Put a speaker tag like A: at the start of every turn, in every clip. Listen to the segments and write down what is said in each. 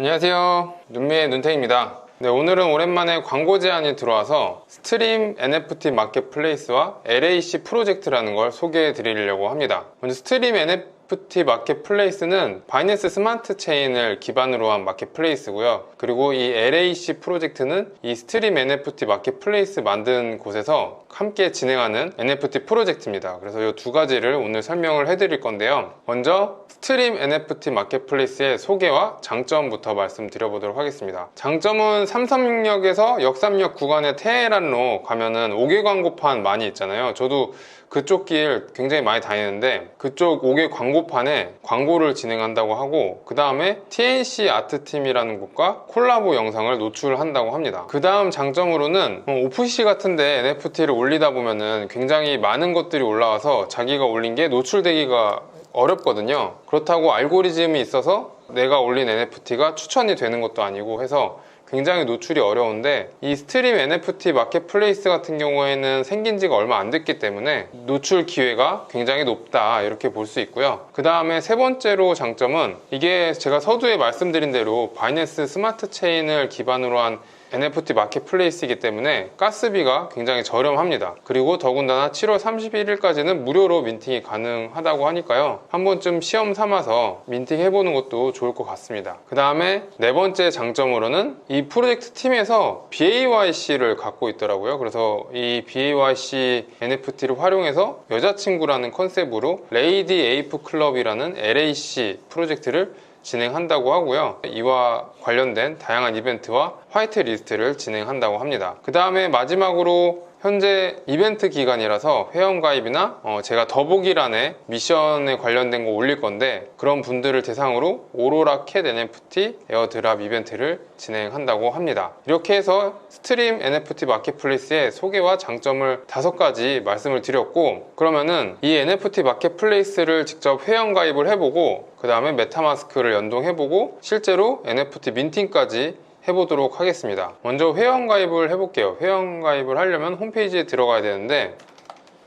A: 안녕하세요, 눈미의 눈탱입니다. 네, 오늘은 오랜만에 광고 제안이 들어와서 스트림 NFT 마켓플레이스와 LAC 프로젝트라는 걸 소개해 드리려고 합니다. 먼저 스트림 NFT 마켓플레이스는 바이낸스 스마트 체인을 기반으로 한 마켓플레이스고요. 그리고 이 LAC 프로젝트는 이 스트림 NFT 마켓플레이스 만든 곳에서 함께 진행하는 NFT 프로젝트입니다. 그래서 이 두 가지를 오늘 설명을 해드릴 건데요. 먼저 스트림 NFT 마켓플레이스의 소개와 장점부터 말씀드려보도록 하겠습니다. 장점은 삼성역에서 역삼역 구간의 테헤란로 가면은 5개 광고판 많이 있잖아요. 저도 그쪽 길 굉장히 많이 다니는데 그쪽 5개 광고판에 광고를 진행한다고 하고, 그 다음에 TNC 아트팀이라는 곳과 콜라보 영상을 노출한다고 합니다. 그 다음 장점으로는 오프시 같은데 NFT를 올리다 보면은 굉장히 많은 것들이 올라와서 자기가 올린 게 노출되기가 어렵거든요. 그렇다고 알고리즘이 있어서 내가 올린 NFT가 추천이 되는 것도 아니고 해서 굉장히 노출이 어려운데, 이 스트림 NFT 마켓플레이스 같은 경우에는 생긴 지가 얼마 안 됐기 때문에 노출 기회가 굉장히 높다, 이렇게 볼 수 있고요. 그 다음에 세 번째로 장점은, 이게 제가 서두에 말씀드린 대로 바이낸스 스마트 체인을 기반으로 한 NFT 마켓플레이스이기 때문에 가스비가 굉장히 저렴합니다. 그리고 더군다나 7월 31일까지는 무료로 민팅이 가능하다고 하니까요, 한 번쯤 시험 삼아서 민팅 해보는 것도 좋을 것 같습니다. 그 다음에 네 번째 장점으로는 이 프로젝트 팀에서 BAYC를 갖고 있더라고요. 그래서 이 BAYC NFT를 활용해서 여자친구라는 컨셉으로 레이디 에이프 클럽이라는 LAC 프로젝트를 진행한다고 하고요. 이와 관련된 다양한 이벤트와 화이트 리스트를 진행한다고 합니다. 그 다음에 마지막으로 현재 이벤트 기간이라서 회원가입이나 제가 더보기란에 미션에 관련된 거 올릴 건데, 그런 분들을 대상으로 오로라 캣 NFT 에어드랍 이벤트를 진행한다고 합니다. 이렇게 해서 스트림 NFT 마켓플레이스의 소개와 장점을 5가지 말씀을 드렸고, 그러면은 이 NFT 마켓플레이스를 직접 회원가입을 해보고 그 다음에 메타마스크를 연동해보고 실제로 NFT 민팅까지 해보도록 하겠습니다. 먼저 회원가입을 해볼게요. 회원가입을 하려면 홈페이지에 들어가야 되는데,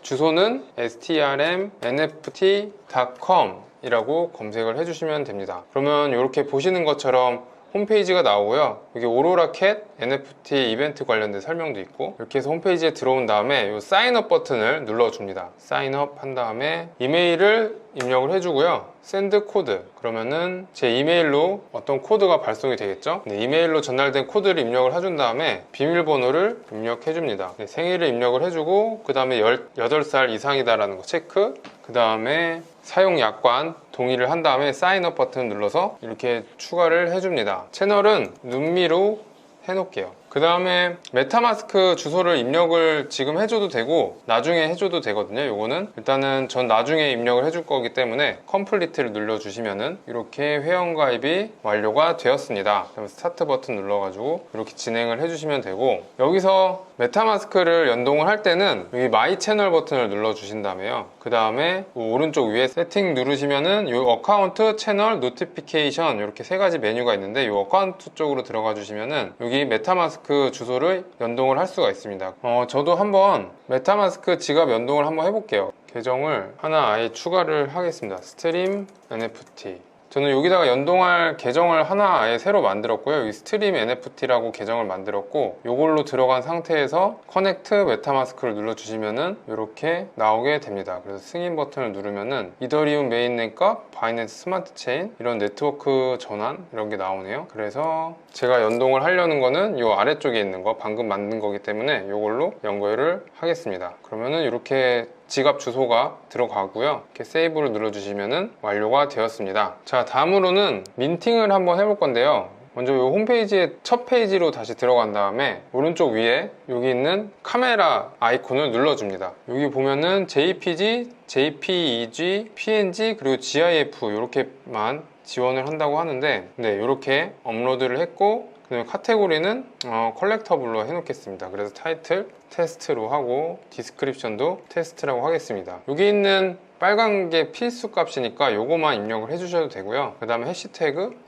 A: 주소는 strmnft.com 이라고 검색을 해주시면 됩니다. 그러면 이렇게 보시는 것처럼 홈페이지가 나오고요. 여기 오로라 캣 NFT 이벤트 관련된 설명도 있고, 이렇게 해서 홈페이지에 들어온 다음에 이 사인업 버튼을 눌러줍니다. 사인업 한 다음에 이메일을 입력을 해주고요. 샌드 코드, 그러면은 제 이메일로 어떤 코드가 발송이 되겠죠. 이메일로 전달된 코드를 입력을 해준 다음에 비밀번호를 입력해 줍니다. 생일을 입력을 해주고, 그 다음에 18살 이상이다라는 거 체크, 그 다음에 사용 약관 동의를 한 다음에 사인업 버튼 눌러서 이렇게 추가를 해줍니다. 채널은 눈미로 해놓을게요. 그 다음에 메타마스크 주소를 입력을 지금 해줘도 되고 나중에 해줘도 되거든요. 요거는 일단은 전 나중에 입력을 해줄 거기 때문에 컴플리트를 눌러주시면은 이렇게 회원가입이 완료가 되었습니다. 그럼 스타트 버튼 눌러가지고 이렇게 진행을 해주시면 되고, 여기서 메타마스크를 연동을 할 때는 여기 마이 채널 버튼을 눌러주신 다음에요, 그 다음에 오른쪽 위에 세팅 누르시면은 이 어카운트, 채널, 노티피케이션 이렇게 3가지 메뉴가 있는데, 이 어카운트 쪽으로 들어가 주시면은 여기 메타마스크 주소를 연동을 할 수가 있습니다. 저도 한번 메타마스크 지갑 연동을 한번 해볼게요. 계정을 하나 아예 추가를 하겠습니다. 스트림 NFT. 저는 여기다가 연동할 계정을 하나 아예 새로 만들었고요. 여기 스트림 NFT라고 계정을 만들었고, 이걸로 들어간 상태에서 커넥트 메타마스크를 눌러주시면은 이렇게 나오게 됩니다. 그래서 승인 버튼을 누르면은 이더리움 메인넷 값, 바이낸스 스마트 체인, 이런 네트워크 전환 이런 게 나오네요. 그래서 제가 연동을 하려는 거는 이 아래쪽에 있는 거, 방금 만든 거기 때문에 이걸로 연결을 하겠습니다. 그러면은 이렇게 지갑 주소가 들어가고요. 이렇게 세이브를 눌러주시면은 완료가 되었습니다. 자, 다음으로는 민팅을 한번 해볼 건데요. 먼저 이 홈페이지의 첫 페이지로 다시 들어간 다음에 오른쪽 위에 여기 있는 카메라 아이콘을 눌러줍니다. 여기 보면은 JPG, JPEG, PNG 그리고 GIF 이렇게만 지원을 한다고 하는데, 네, 이렇게 업로드를 했고, 그다음에 카테고리는 컬렉터블로 해놓겠습니다. 그래서 타이틀 테스트로 하고 디스크립션도 테스트라고 하겠습니다. 여기 있는 빨간 게 필수 값이니까 요거만 입력을 해주셔도 되고요. 그 다음에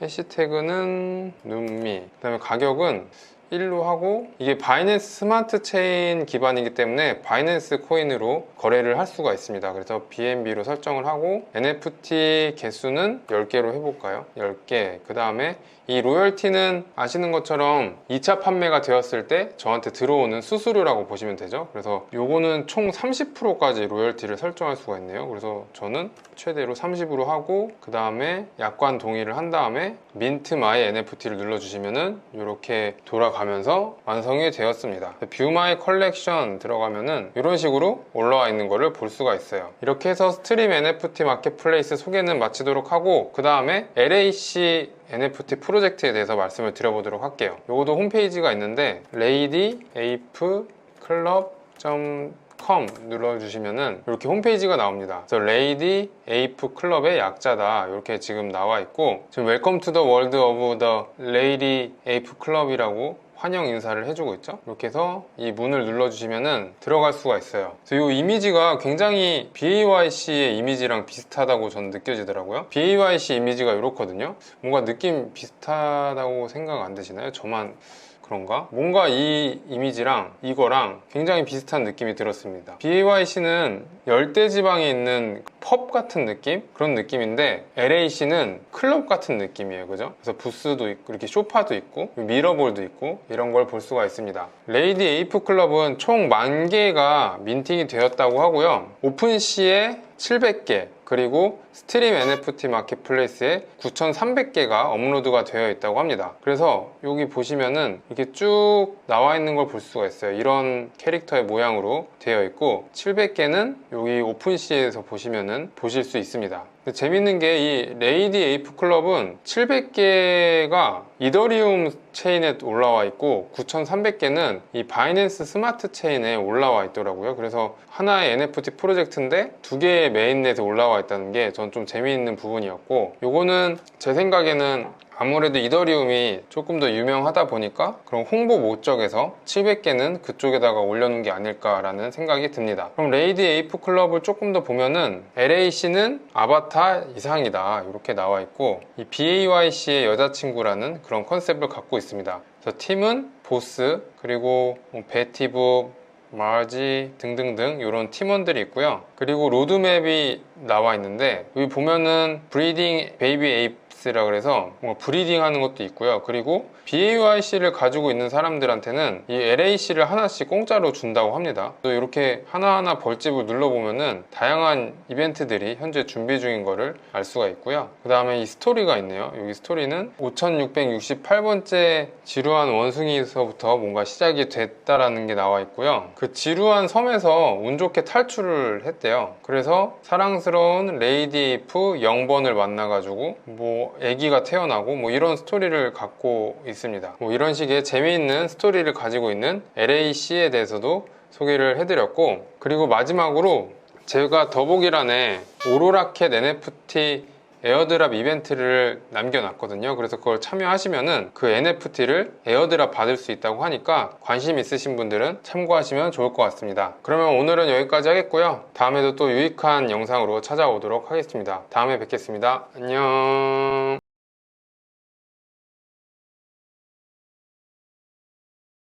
A: 해시태그는 눈미, 그 다음에 가격은 1로 하고, 이게 바이낸스 스마트 체인 기반이기 때문에 바이낸스 코인으로 거래를 할 수가 있습니다. 그래서 BNB로 설정을 하고, NFT 개수는 10개로 해볼까요? 10개. 그 다음에 이 로열티는 아시는 것처럼 2차 판매가 되었을 때 저한테 들어오는 수수료라고 보시면 되죠. 그래서 요거는 총 30%까지 로열티를 설정할 수가 있네요. 그래서 저는 최대로 30으로 하고 그 다음에 약관 동의를 한 다음에 민트 마이 NFT를 눌러주시면은 이렇게 돌아가면서 완성이 되었습니다. 뷰 마이 컬렉션 들어가면은 이런 식으로 올라와 있는 거를 볼 수가 있어요. 이렇게 해서 스트림 NFT 마켓플레이스 소개는 마치도록 하고 그 다음에 LAC NFT 프로젝트에 대해서 말씀을 드려보도록 할게요. 요것도 홈페이지가 있는데 ladyapeclub.com 눌러주시면은 이렇게 홈페이지가 나옵니다. 그래서 레이디 에이프 클럽의 약자다 이렇게 지금 나와 있고, 지금 웰컴 투 더 월드 오브 더 레이디 에이프 클럽이라고 환영 인사를 해주고 있죠. 이렇게 해서 이 문을 눌러주시면은 들어갈 수가 있어요. 그래서 이 이미지가 굉장히 BAYC의 이미지랑 비슷하다고 저는 느껴지더라고요. BAYC 이미지가 이렇거든요. 뭔가 느낌 비슷하다고 생각 안 드시나요? 저만 그런가? 뭔가 이 이미지랑 이거랑 굉장히 비슷한 느낌이 들었습니다. BAYC는 열대지방에 있는 펍 같은 느낌? 그런 느낌인데 LAC는 클럽 같은 느낌이에요. 그죠? 그래서 부스도 있고 이렇게 소파도 있고 미러볼도 있고 이런 걸 볼 수가 있습니다. 레이디 에이프 클럽은 총 10,000개가 민팅이 되었다고 하고요. 오픈시에 700개 그리고 스트림 NFT 마켓플레이스에 9,300개가 업로드가 되어 있다고 합니다. 그래서 여기 보시면은 이렇게 쭉 나와 있는 걸 볼 수가 있어요. 이런 캐릭터의 모양으로 되어 있고 700개는 여기 오픈시에서 보시면은 보실 수 있습니다. 근데 재밌는 게 이 레이디 에이프 클럽은 700개가 이더리움 체인에 올라와 있고 9,300개는 이 바이낸스 스마트 체인에 올라와 있더라고요. 그래서 하나의 NFT 프로젝트인데 두 개의 메인넷에 올라와 있다는 게 전 좀 재미있는 부분이었고, 요거는 제 생각에는 아무래도 이더리움이 조금 더 유명하다 보니까 그런 홍보 목적에서 700개는 그쪽에다가 올려놓은 게 아닐까라는 생각이 듭니다. 그럼 레이디 에이프 클럽을 조금 더 보면은 LAC는 아바타 이상이다 이렇게 나와 있고, 이 BAYC의 여자친구라는 그런 컨셉을 갖고 있습니다. 그래서 팀은 보스, 그리고 베티브, 마지 등등등 이런 팀원들이 있고요. 그리고 로드맵이 나와 있는데 여기 보면은 브리딩 베이비 에이프스라 그래서 뭔가 브리딩 하는 것도 있고요. 그리고 BAYC를 가지고 있는 사람들한테는 이 LAC를 하나씩 공짜로 준다고 합니다. 또 이렇게 하나하나 벌집을 눌러보면은 다양한 이벤트들이 현재 준비 중인 거를 알 수가 있고요. 그 다음에 이 스토리가 있네요. 여기 스토리는 5668번째 지루한 원숭이에서부터 뭔가 시작이 됐다라는 게 나와 있고요. 그 지루한 섬에서 운 좋게 탈출을 했대요. 그래서 사랑스러운 레이디 에이프 0번을 만나가지고 뭐 아기가 태어나고 뭐 이런 스토리를 갖고 있습니다. 뭐 이런 식의 재미있는 스토리를 가지고 있는 LAC에 대해서도 소개를 해드렸고, 그리고 마지막으로 제가 더보기란에 오로라켓 NFT 에어드랍 이벤트를 남겨놨거든요. 그래서 그걸 참여하시면은 그 NFT를 에어드랍 받을 수 있다고 하니까 관심 있으신 분들은 참고하시면 좋을 것 같습니다. 그러면 오늘은 여기까지 하겠고요. 다음에도 또 유익한 영상으로 찾아오도록 하겠습니다. 다음에 뵙겠습니다. 안녕.